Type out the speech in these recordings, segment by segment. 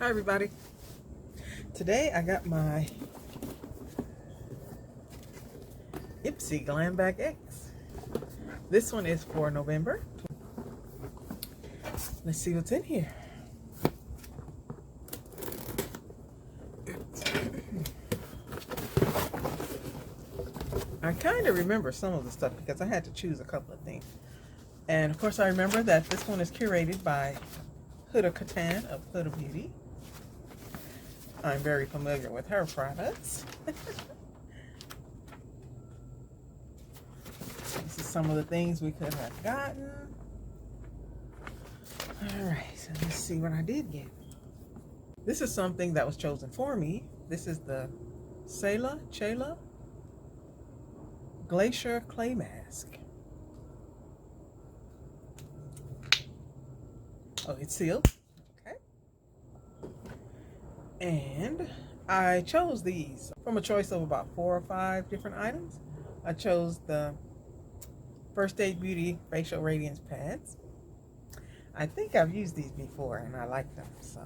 Hi everybody. Today I got my Ipsy Glam Bag X. This one is for November. Let's see what's in here. I kind of remember some of the stuff because I had to choose a couple of things. And of course I remember that this one is curated by Huda Beauty of Huda Beauty. I'm very familiar with her products. This is some of the things we could have gotten. Alright, so let's see what I did get. This is something that was chosen for me. This is the Chela Glacier Clay Mask. Oh, it's sealed. Okay. And I chose these from a choice of about 4 or 5 different items. I chose the First Aid Beauty Facial Radiance Pads. I think I've used these before and I like them, so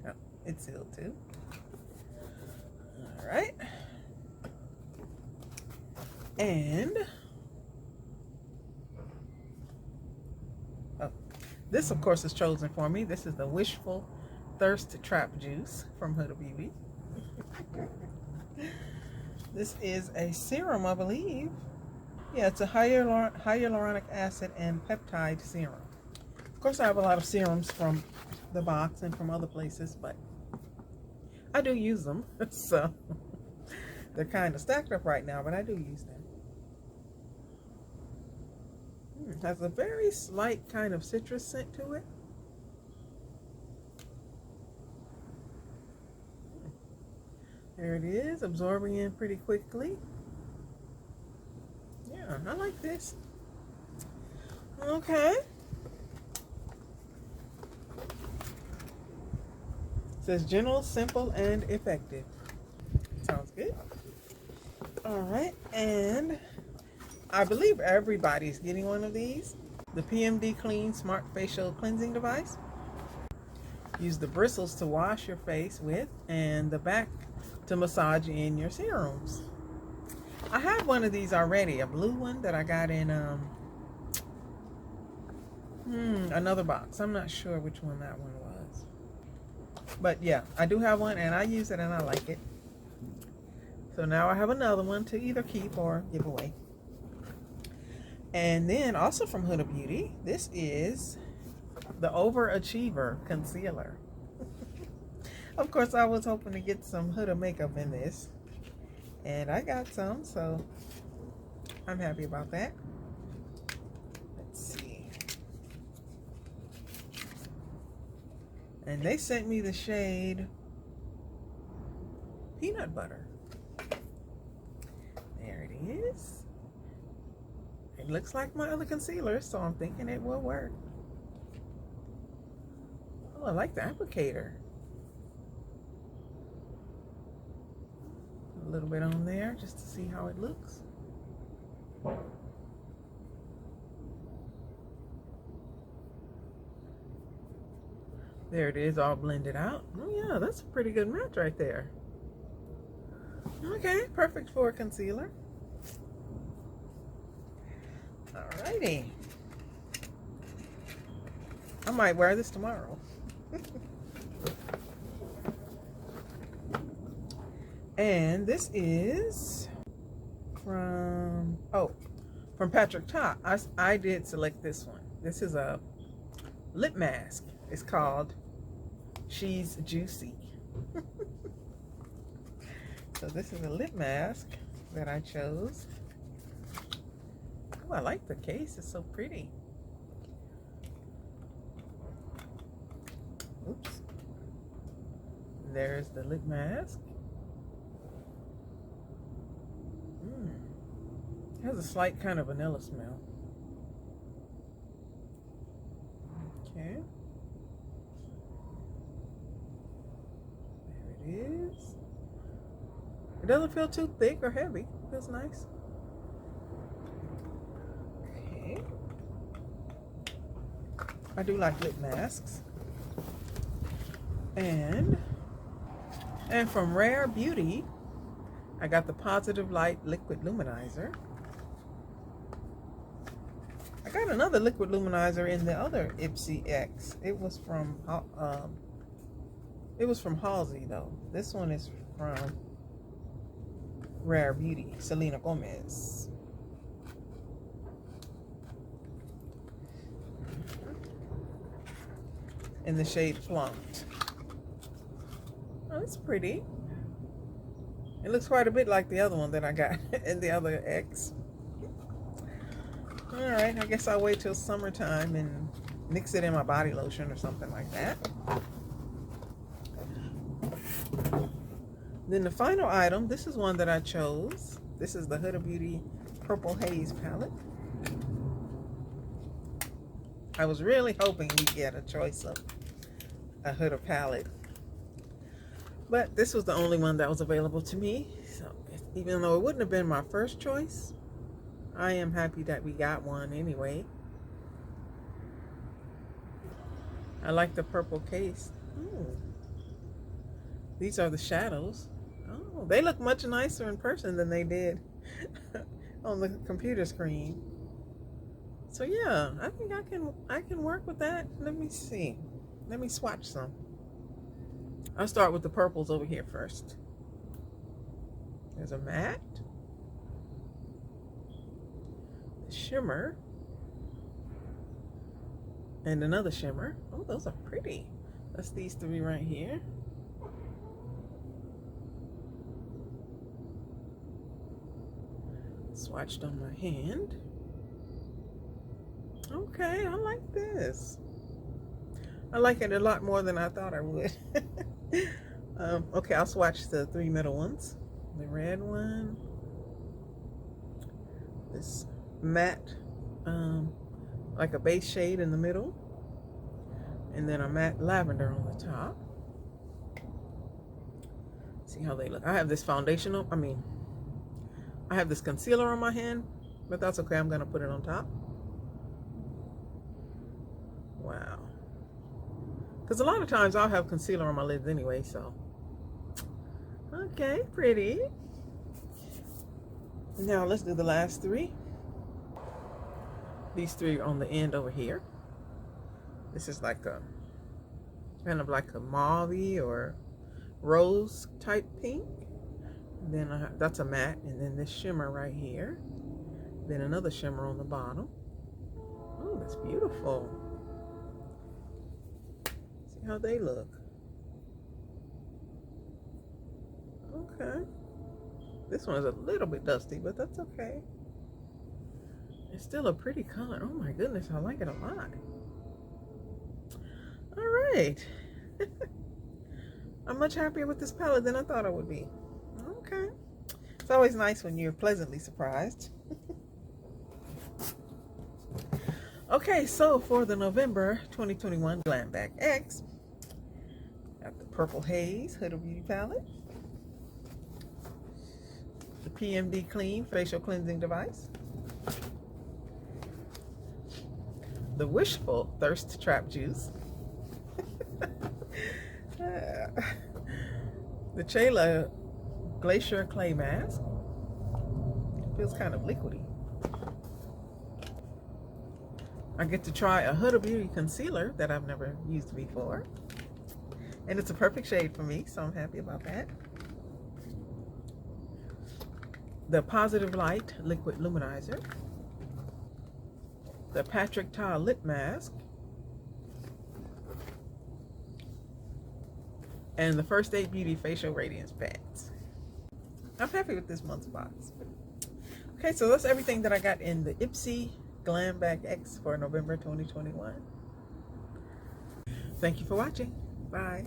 oh, it's sealed too. All right. And this, of course, is chosen for me. This is the Wishful Thirst Trap Juice from Huda Beauty. This is a serum, I believe. Yeah, it's a hyaluronic acid and peptide serum. Of course, I have a lot of serums from the box and from other places, but I do use them. So they're kind of stacked up right now, but I do use them. It has a very slight kind of citrus scent to it. There it is, absorbing in pretty quickly. Yeah, I like this. Okay. It says gentle, simple, and effective. Sounds good. All right, and I believe everybody's getting one of these. The PMD Clean Smart Facial Cleansing Device. Use the bristles to wash your face with and the back to massage in your serums. I have one of these already, a blue one that I got in another box. I'm not sure which one that one was. But yeah, I do have one and I use it and I like it. So now I have another one to either keep or give away. And then also from Huda Beauty, this is the Overachiever Concealer. Of course, I was hoping to get some Huda makeup in this. And I got some, so I'm happy about that. Let's see. And they sent me the shade Peanut Butter. There it is. It looks like my other concealer, so I'm thinking it will work. Oh, I like the applicator. A little bit on there just to see how it looks. There it is, all blended out. Oh yeah, that's a pretty good match right there. Okay, perfect for a concealer. Alrighty. I might wear this tomorrow. And this is from Patrick Ta. I did select this one. This is a lip mask. It's called She's Juicy. So this is a lip mask that I chose. Oh, I like the case. It's so pretty. Oops. There's the lip mask. It has a slight kind of vanilla smell. Okay. There it is. It doesn't feel too thick or heavy. It feels nice. Okay. I do like lip masks. And from Rare Beauty, I got the Positive Light Liquid Luminizer. I got another liquid luminizer in the other Ipsy X. It was from Halsey though. This one is from Rare Beauty, Selena Gomez. In the shade Plumped. Oh, it's pretty. It looks quite a bit like the other one that I got in the other X. Alright, I guess I'll wait till summertime and mix it in my body lotion or something like that. Then the final item, this is one that I chose. This is the Huda Beauty Purple Haze palette. I was really hoping we'd get a choice of a Huda palette. But this was the only one that was available to me. So even though it wouldn't have been my first choice, I am happy that we got one anyway. I like the purple case. Ooh. These are the shadows. Oh, they look much nicer in person than they did on the computer screen. So yeah, I think I can work with that. Let me see. Let me swatch some. I'll start with the purples over here first. There's a matte, a shimmer, and another shimmer. Oh, those are pretty. That's these three right here. Swatched on my hand. Okay, I like this. I like it a lot more than I thought I would. Okay, I'll swatch the three middle ones. The red one, this matte, like a base shade in the middle, and then a matte lavender on the top. See how they look. I have this foundation on, I have this concealer on my hand, but that's okay. I'm gonna put it on top. Wow. Because a lot of times I'll have concealer on my lids anyway, so. Okay, pretty. Now let's do the last three. These three are on the end over here. This is like a, kind of like a mauve or rose type pink. And then that's a matte, and then this shimmer right here. Then another shimmer on the bottom. Oh, that's beautiful. See how they look. Okay. This one is a little bit dusty, but that's okay. It's still a pretty color. Oh my goodness, I like it a lot. All right. I'm much happier with this palette than I thought I would be. Okay. It's always nice when you're pleasantly surprised. Okay, so for the November 2021 Glam Bag X, got the Purple Haze Huda Beauty palette, the PMD Clean facial cleansing device, the Wishful Thirst Trap Juice, the Chela Glacier Clay Mask. Feels kind of liquidy. I get to try a Huda Beauty concealer that I've never used before. And it's a perfect shade for me, so I'm happy about that. The Positive Light Liquid Luminizer. The Patrick Ta Lip Mask. And the First Aid Beauty Facial Radiance Pads. I'm happy with this month's box. Okay, so that's everything that I got in the Ipsy Glam Bag X for November 2021. Thank you for watching. Bye.